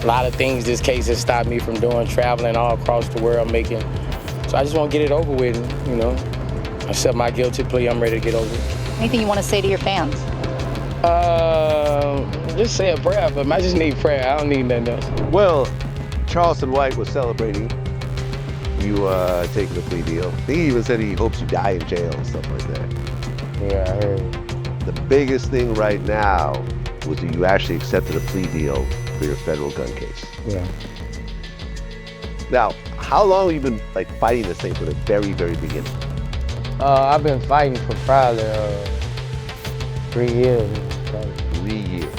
A lot of things this case has stopped me from doing, traveling all across the world, making. So I just want to get it over with, and, you know, accept my guilty plea. I'm ready to get over it. Anything you want to say to your fans? Just say a prayer, but I just need prayer. I don't need nothing else. Well, Charleston White was celebrating you taking the plea deal. He even said he hopes you die in jail and stuff like that. Yeah, I heard. The biggest thing right now was that you actually accepted a plea deal for your federal gun case. Yeah. Now, how long have you been fighting this thing from the very, very beginning? I've been fighting for probably 3 years. 3 years.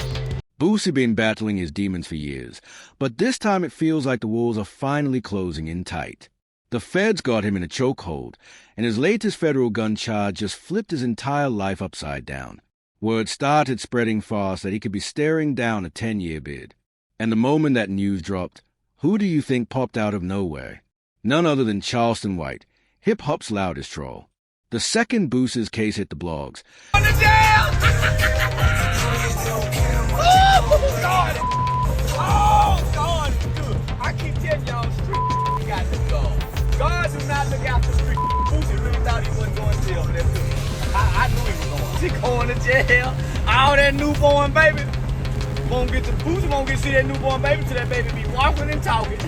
Boosie been battling his demons for years, but this time it feels like the walls are finally closing in tight. The feds got him in a chokehold, and his latest federal gun charge just flipped his entire life upside down. Word started spreading fast that he could be staring down a 10-year bid. And the moment that news dropped, who do you think popped out of nowhere? None other than Charleston White, hip-hop's loudest troll. The second Boosie's case hit the blogs. On the jail! Oh, God! Oh, God! Dude, I keep telling y'all, street got to go. God do not look out the street. Boosie really thought he wasn't going to jail for that too. I knew he was going. He going to jail. All that newborn baby. Won't get to Boosie, won't get to see that newborn baby till that baby be walking and talking.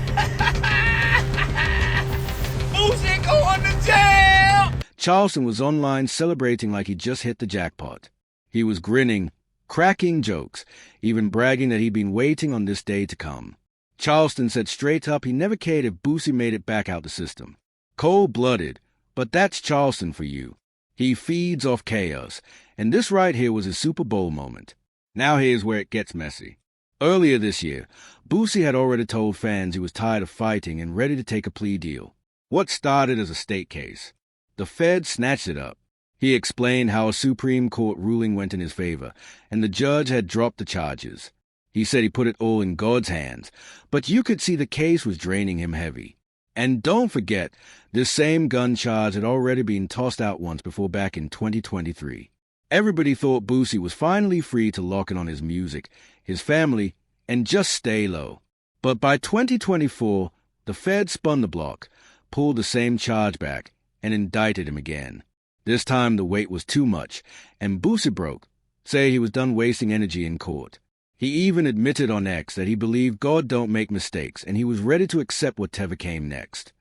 Boosie going to jail! Charleston was online celebrating like he just hit the jackpot. He was grinning, cracking jokes, even bragging that he'd been waiting on this day to come. Charleston said straight up he never cared if Boosie made it back out the system. Cold-blooded, but that's Charleston for you. He feeds off chaos, and this right here was his Super Bowl moment. Now here's where it gets messy. Earlier this year, Boosie had already told fans he was tired of fighting and ready to take a plea deal. What started as a state case. The Fed snatched it up. He explained how a Supreme Court ruling went in his favor, and the judge had dropped the charges. He said he put it all in God's hands, but you could see the case was draining him heavy. And don't forget, this same gun charge had already been tossed out once before back in 2023. Everybody thought Boosie was finally free to lock in on his music, his family, and just stay low. But by 2024, the Fed spun the block, pulled the same charge back, and indicted him again. This time the weight was too much, and Boosie broke, say he was done wasting energy in court. He even admitted on X that he believed God don't make mistakes, and he was ready to accept whatever came next.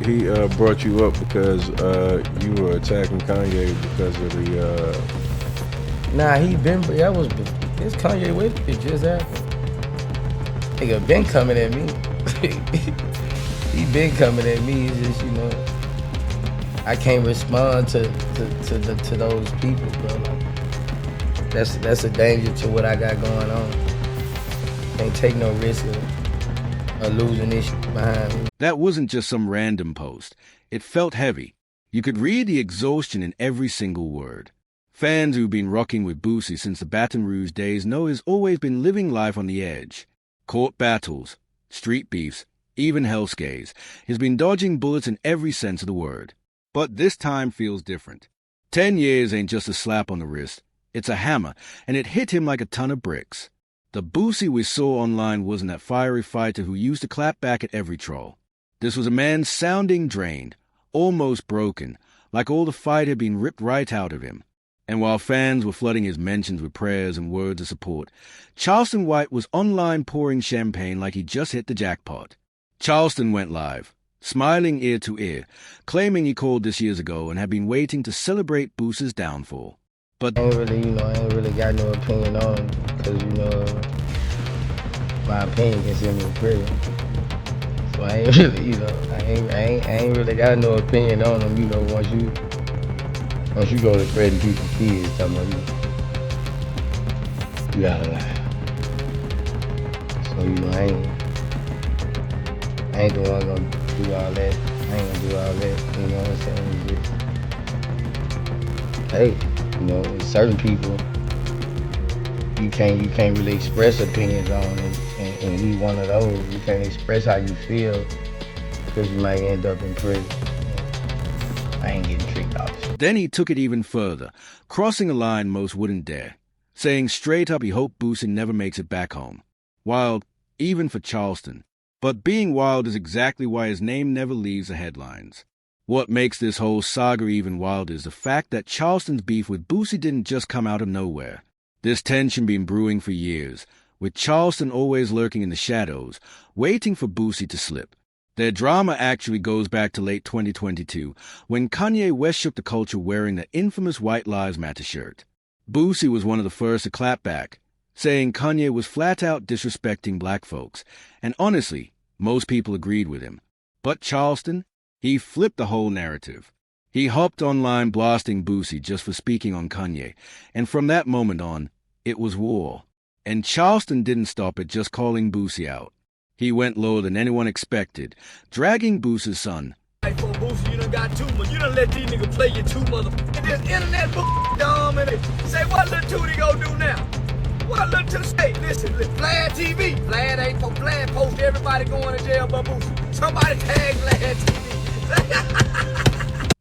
He brought you up because you were attacking Kanye because of the... Nah, it's Kanye West, it just happened. Nigga been coming at me. He been coming at me, it's just, you know, I can't respond to those people, bro. Like, that's a danger to what I got going on. Can't take no risk of losing this shit behind me. That wasn't just some random post. It felt heavy. You could read the exhaustion in every single word. Fans who've been rocking with Boosie since the Baton Rouge days know he's always been living life on the edge. Court battles, street beefs, even hellscaes. He's been dodging bullets in every sense of the word. But this time feels different. 10 years ain't just a slap on the wrist. It's a hammer, and it hit him like a ton of bricks. The Boosie we saw online wasn't that fiery fighter who used to clap back at every troll. This was a man sounding drained, almost broken, like all the fight had been ripped right out of him. And while fans were flooding his mentions with prayers and words of support, Charleston White was online pouring champagne like he just hit the jackpot. Charleston went live, smiling ear to ear, claiming he called this years ago and had been waiting to celebrate Boosie's downfall. But I ain't really got no opinion on him, because, you know, my opinion can send me to prison. So I ain't really, you know, I ain't really got no opinion on him, you know, once you go to threaten people's kids, talking about you gotta lie. So, you know, I ain't the one gonna do all that. I ain't gonna do all that, you know what I'm saying? Just, hey, you know, with certain people, you can't really express opinions on, and we one of those. You can't express how you feel because you might end up in prison. I ain't getting tricked off. Then he took it even further, crossing a line most wouldn't dare, saying straight up he hoped Boosie never makes it back home. While even for Charleston. But being wild is exactly why his name never leaves the headlines. What makes this whole saga even wilder is the fact that Charleston's beef with Boosie didn't just come out of nowhere. This tension been brewing for years, with Charleston always lurking in the shadows, waiting for Boosie to slip. Their drama actually goes back to late 2022, when Kanye West shook the culture wearing the infamous White Lives Matter shirt. Boosie was one of the first to clap back, saying Kanye was flat-out disrespecting black folks, and honestly, most people agreed with him. But Charleston? He flipped the whole narrative. He hopped online blasting Boosie just for speaking on Kanye, and from that moment on, it was war. And Charleston didn't stop at just calling Boosie out. He went lower than anyone expected, dragging Boosie's son. Hey, for Boosie, you done got too much. You done let these niggas play you too mother. And this internet dumb and say what little Tootie gonna do now? What little Tootie say? Listen, Vlad TV. Vlad ain't for Vlad post everybody going to jail but Boosie. Somebody tag Vlad TV.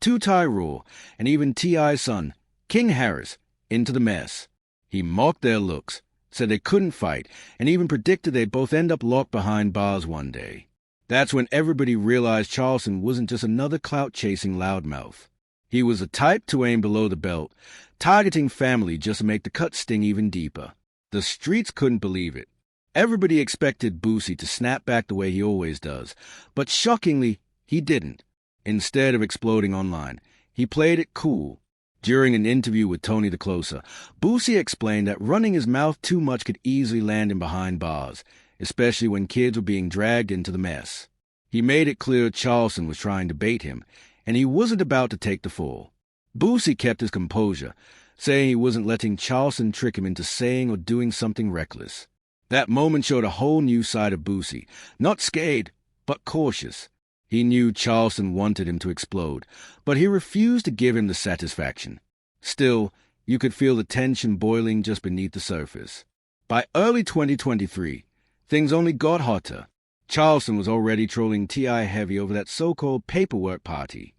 Two-Tie Raw, and even T.I.'s son, King Harris, into the mess. He mocked their looks, said they couldn't fight, and even predicted they'd both end up locked behind bars one day. That's when everybody realized Charleston wasn't just another clout-chasing loudmouth. He was the type to aim below the belt, targeting family just to make the cut sting even deeper. The streets couldn't believe it. Everybody expected Boosie to snap back the way he always does, but shockingly, he didn't. Instead of exploding online, he played it cool. During an interview with Tony the Closer, Boosie explained that running his mouth too much could easily land him behind bars, especially when kids were being dragged into the mess. He made it clear Charleston was trying to bait him, and he wasn't about to take the fall. Boosie kept his composure, saying he wasn't letting Charleston trick him into saying or doing something reckless. That moment showed a whole new side of Boosie, not scared, but cautious. He knew Charleston wanted him to explode, but he refused to give him the satisfaction. Still, you could feel the tension boiling just beneath the surface. By early 2023, things only got hotter. Charleston was already trolling T.I. heavy over that so-called paperwork party.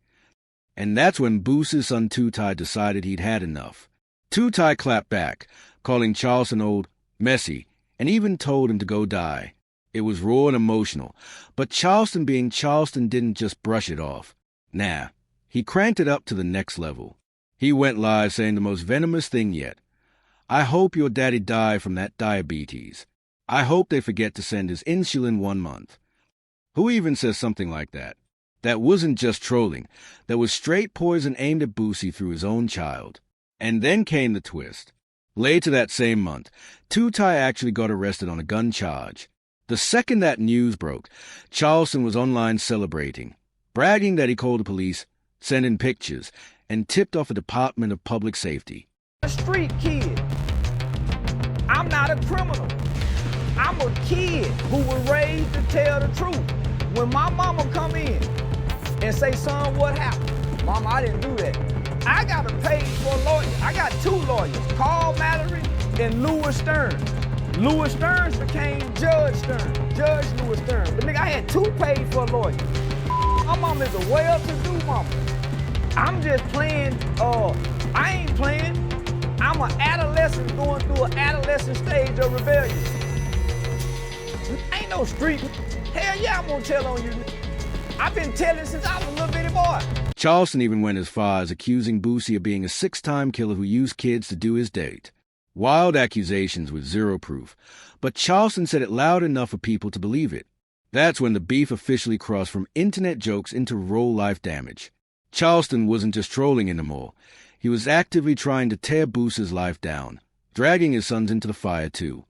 And that's when Boosie's son Two-Tie decided he'd had enough. Two-Tie clapped back, calling Charleston old, messy, and even told him to go die. It was raw and emotional, but Charleston being Charleston didn't just brush it off. Nah, he cranked it up to the next level. He went live saying the most venomous thing yet. I hope your daddy died from that diabetes. I hope they forget to send his insulin 1 month. Who even says something like that? That wasn't just trolling. That was straight poison aimed at Boosie through his own child. And then came the twist. Later that same month, Two-Tie actually got arrested on a gun charge. The second that news broke, Charleston was online celebrating, bragging that he called the police, sent in pictures, and tipped off the Department of Public Safety. A street kid. I'm not a criminal. I'm a kid who was raised to tell the truth. When my mama come in and say, son, what happened? Mama, I didn't do that. I got to pay for a lawyer. I got 2 lawyers, Carl Mallory and Louis Stearns. Louis Stearns became Judge Stearns, Judge Louis Stearns. But nigga, I had 2 paid for a lawyer. My mama is a well-to-do mama. I'm just playing, I ain't playing. I'm an adolescent going through an adolescent stage of rebellion. Ain't no street. Hell yeah, I'm gonna tell on you. I've been telling since I was a little bitty boy. Charleston even went as far as accusing Boosie of being a 6-time killer who used kids to do his date. Wild accusations with zero proof, but Charleston said it loud enough for people to believe it. That's when the beef officially crossed from internet jokes into real-life damage. Charleston wasn't just trolling anymore. He was actively trying to tear Boosie's life down, dragging his sons into the fire too.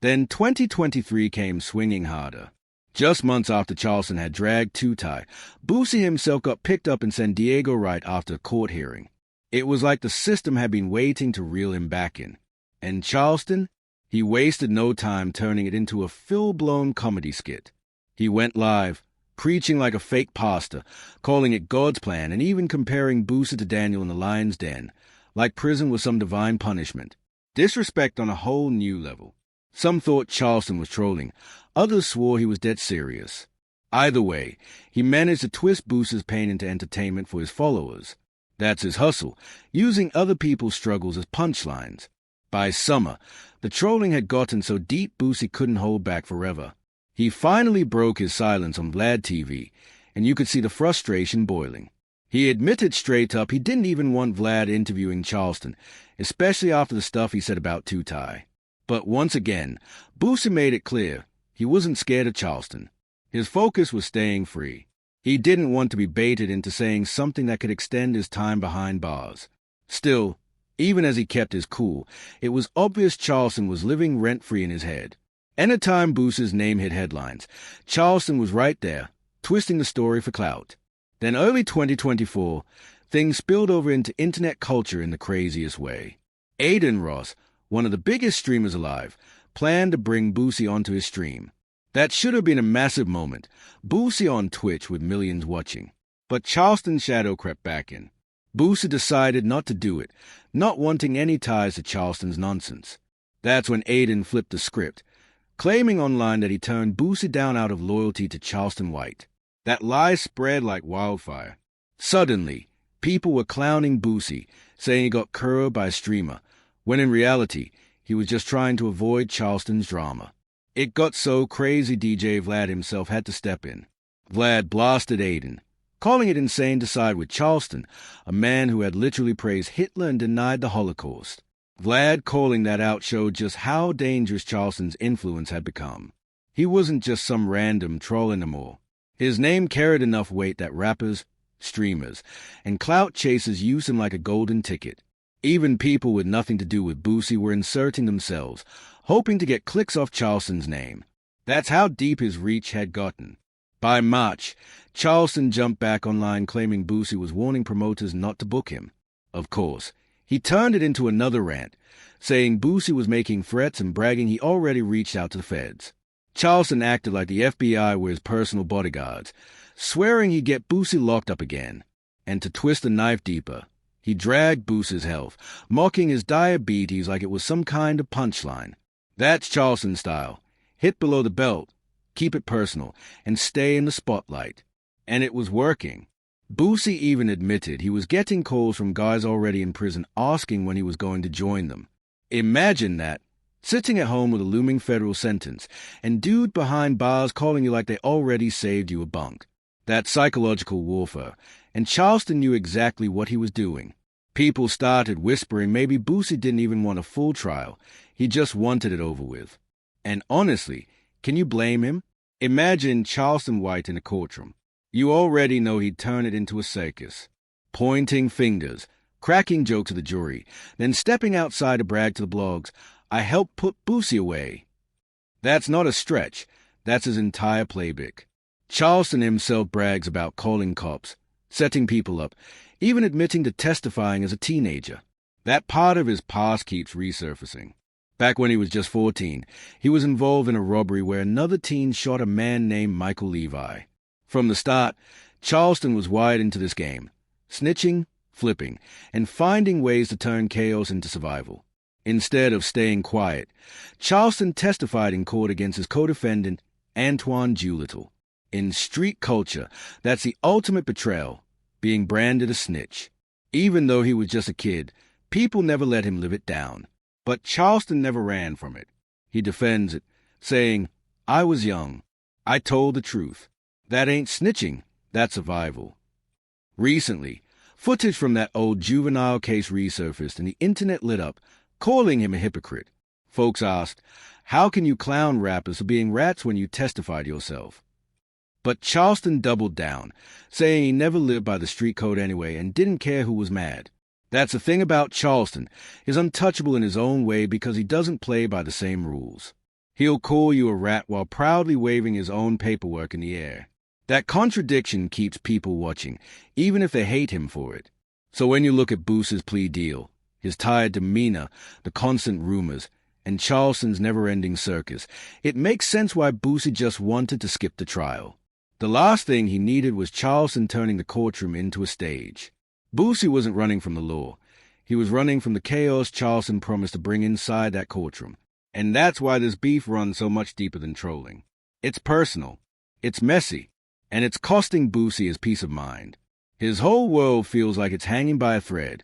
Then 2023 came swinging harder. Just months after Charleston had dragged Two-Tie, Boosie himself got picked up in San Diego right after a court hearing. It was like the system had been waiting to reel him back in. And Charleston? He wasted no time turning it into a full-blown comedy skit. He went live, preaching like a fake pastor, calling it God's plan, and even comparing Boosie to Daniel in the lion's den, like prison was some divine punishment. Disrespect on a whole new level. Some thought Charleston was trolling. Others swore he was dead serious. Either way, he managed to twist Boosie's pain into entertainment for his followers. That's his hustle, using other people's struggles as punchlines. By summer, the trolling had gotten so deep Boosie couldn't hold back forever. He finally broke his silence on Vlad TV, and you could see the frustration boiling. He admitted straight up he didn't even want Vlad interviewing Charleston, especially after the stuff he said about Tutai. But once again, Boosie made it clear he wasn't scared of Charleston. His focus was staying free. He didn't want to be baited into saying something that could extend his time behind bars. Still, even as he kept his cool, it was obvious Charleston was living rent-free in his head. Anytime Boosie's name hit headlines, Charleston was right there, twisting the story for clout. Then early 2024, things spilled over into internet culture in the craziest way. Aiden Ross, one of the biggest streamers alive, planned to bring Boosie onto his stream. That should have been a massive moment, Boosie on Twitch with millions watching. But Charleston's shadow crept back in. Boosie decided not to do it, not wanting any ties to Charleston's nonsense. That's when Aiden flipped the script, claiming online that he turned Boosie down out of loyalty to Charleston White. That lie spread like wildfire. Suddenly, people were clowning Boosie, saying he got curved by a streamer, when in reality, he was just trying to avoid Charleston's drama. It got so crazy DJ Vlad himself had to step in. Vlad blasted Aiden, calling it insane to side with Charleston, a man who had literally praised Hitler and denied the Holocaust. Vlad calling that out showed just how dangerous Charleston's influence had become. He wasn't just some random troll anymore. His name carried enough weight that rappers, streamers, and clout chasers used him like a golden ticket. Even people with nothing to do with Boosie were inserting themselves, hoping to get clicks off Charleston's name. That's how deep his reach had gotten. By March, Charleston jumped back online claiming Boosie was warning promoters not to book him. Of course, he turned it into another rant, saying Boosie was making threats and bragging he already reached out to the feds. Charleston acted like the FBI were his personal bodyguards, swearing he'd get Boosie locked up again. And to twist the knife deeper, he dragged Boosie's health, mocking his diabetes like it was some kind of punchline. That's Charleston style. Hit below the belt, keep it personal, and stay in the spotlight. And it was working. Boosie even admitted he was getting calls from guys already in prison asking when he was going to join them. Imagine that, sitting at home with a looming federal sentence, and dude behind bars calling you like they already saved you a bunk. That's psychological warfare, and Charleston knew exactly what he was doing. People started whispering maybe Boosie didn't even want a full trial, he just wanted it over with. And honestly, can you blame him? Imagine Charleston White in a courtroom. You already know he'd turn it into a circus. Pointing fingers, cracking jokes at the jury, then stepping outside to brag to the blogs, I helped put Boosie away. That's not a stretch, that's his entire playbook. Charleston himself brags about calling cops, setting people up, even admitting to testifying as a teenager. That part of his past keeps resurfacing. Back when he was just 14, he was involved in a robbery where another teen shot a man named Michael Levi. From the start, Charleston was wired into this game, snitching, flipping, and finding ways to turn chaos into survival. Instead of staying quiet, Charleston testified in court against his co-defendant, Antoine Doolittle. In street culture, that's the ultimate betrayal, being branded a snitch. Even though he was just a kid, people never let him live it down. But Charleston never ran from it. He defends it, saying, I was young. I told the truth. That ain't snitching, that's survival. Recently, footage from that old juvenile case resurfaced and the internet lit up, calling him a hypocrite. Folks asked, how can you clown rappers for being rats when you testified yourself? But Charleston doubled down, saying he never lived by the street code anyway and didn't care who was mad. That's the thing about Charleston. He's untouchable in his own way because he doesn't play by the same rules. He'll call you a rat while proudly waving his own paperwork in the air. That contradiction keeps people watching, even if they hate him for it. So when you look at Boosie's plea deal, his tired demeanor, the constant rumors, and Charleston's never-ending circus, it makes sense why Boosie just wanted to skip the trial. The last thing he needed was Charleston turning the courtroom into a stage. Boosie wasn't running from the law. He was running from the chaos Charleston promised to bring inside that courtroom. And that's why this beef runs so much deeper than trolling. It's personal, it's messy, and it's costing Boosie his peace of mind. His whole world feels like it's hanging by a thread,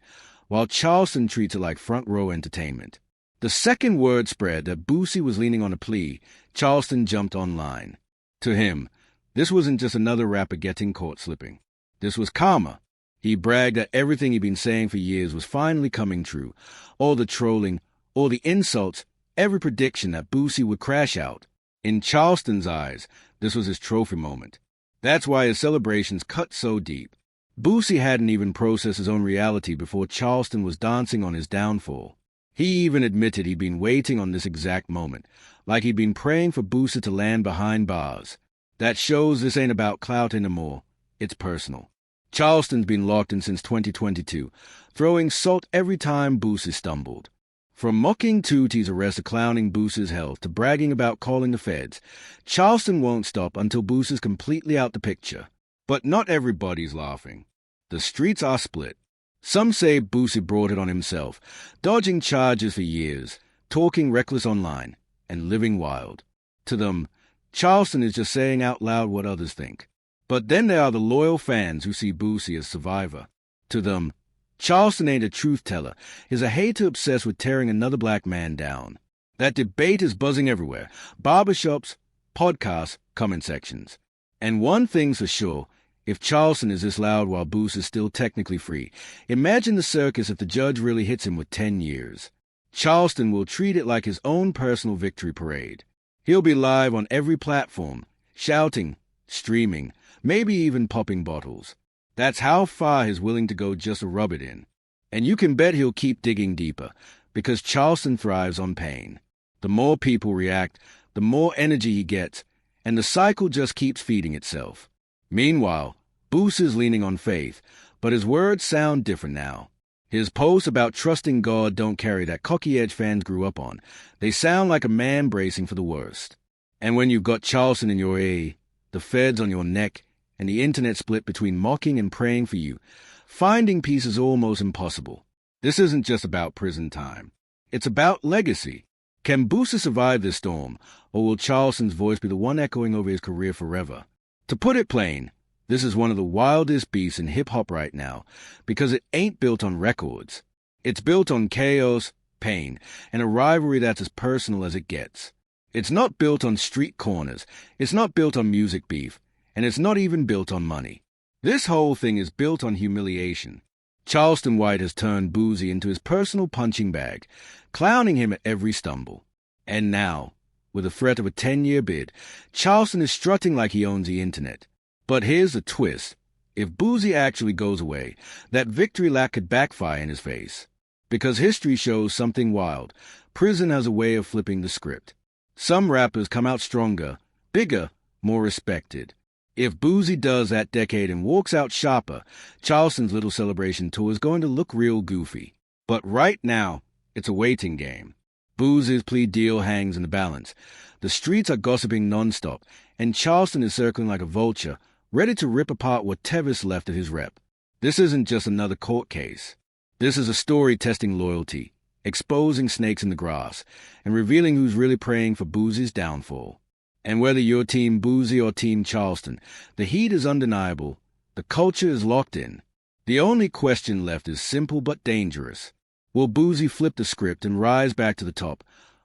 while Charleston treats it like front-row entertainment. The second word spread that Boosie was leaning on a plea, Charleston jumped online. To him, this wasn't just another rapper getting caught slipping. This was karma. He bragged that everything he'd been saying for years was finally coming true. All the trolling, all the insults, every prediction that Boosie would crash out. In Charleston's eyes, this was his trophy moment. That's why his celebrations cut so deep. Boosie hadn't even processed his own reality before Charleston was dancing on his downfall. He even admitted he'd been waiting on this exact moment, like he'd been praying for Boosie to land behind bars. That shows this ain't about clout anymore. It's personal. Charleston's been locked in since 2022, throwing salt every time Boosie stumbled. From mocking Tootie's arrest of clowning Boosie's health to bragging about calling the feds, Charleston won't stop until Boosie's completely out the picture. But not everybody's laughing. The streets are split. Some say Boosie brought it on himself, dodging charges for years, talking reckless online, and living wild. To them, Charleston is just saying out loud what others think. But then there are the loyal fans who see Boosie as survivor. To them, Charleston ain't a truth teller, he's a hater obsessed with tearing another black man down. That debate is buzzing everywhere, barbershops, podcasts, comment sections. And one thing's for sure, if Charleston is this loud while Boosie's still technically free, imagine the circus if the judge really hits him with 10 years. Charleston will treat it like his own personal victory parade. He'll be live on every platform, shouting, streaming, maybe even popping bottles. That's how far he's willing to go just to rub it in. And you can bet he'll keep digging deeper, because Charleston thrives on pain. The more people react, the more energy he gets, and the cycle just keeps feeding itself. Meanwhile, Boosie's leaning on faith, but his words sound different now. His posts about trusting God don't carry that cocky edge fans grew up on. They sound like a man bracing for the worst. And when you've got Charleston in your ear, the feds on your neck, and the internet split between mocking and praying for you, finding peace is almost impossible. This isn't just about prison time. It's about legacy. Can Boosie survive this storm, or will Charleston's voice be the one echoing over his career forever? To put it plain, this is one of the wildest beasts in hip-hop right now, because it ain't built on records. It's built on chaos, pain, and a rivalry that's as personal as it gets. It's not built on street corners, it's not built on music beef, and it's not even built on money. This whole thing is built on humiliation. Charleston White has turned Boosie into his personal punching bag, clowning him at every stumble. And now, with the threat of a 10-year bid, Charleston is strutting like he owns the internet. But here's the twist. If Boosie actually goes away, that victory lap could backfire in his face. Because history shows something wild. Prison has a way of flipping the script. Some rappers come out stronger, bigger, more respected. If Boosie does that decade and walks out sharper, Charleston's little celebration tour is going to look real goofy. But right now, it's a waiting game. Boosie's plea deal hangs in the balance. The streets are gossiping nonstop, and Charleston is circling like a vulture, ready to rip apart whatever's left of his rep. This isn't just another court case. This is a story testing loyalty, exposing snakes in the grass, and revealing who's really praying for Boosie's downfall. And whether you're Team Boosie or Team Charleston, the heat is undeniable, the culture is locked in. The only question left is simple but dangerous. Will Boosie flip the script and rise back to the top,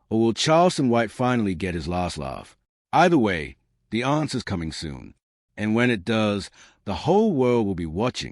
or will Charleston White finally get his last laugh? Either way, the answer's coming soon. And when it does, the whole world will be watching.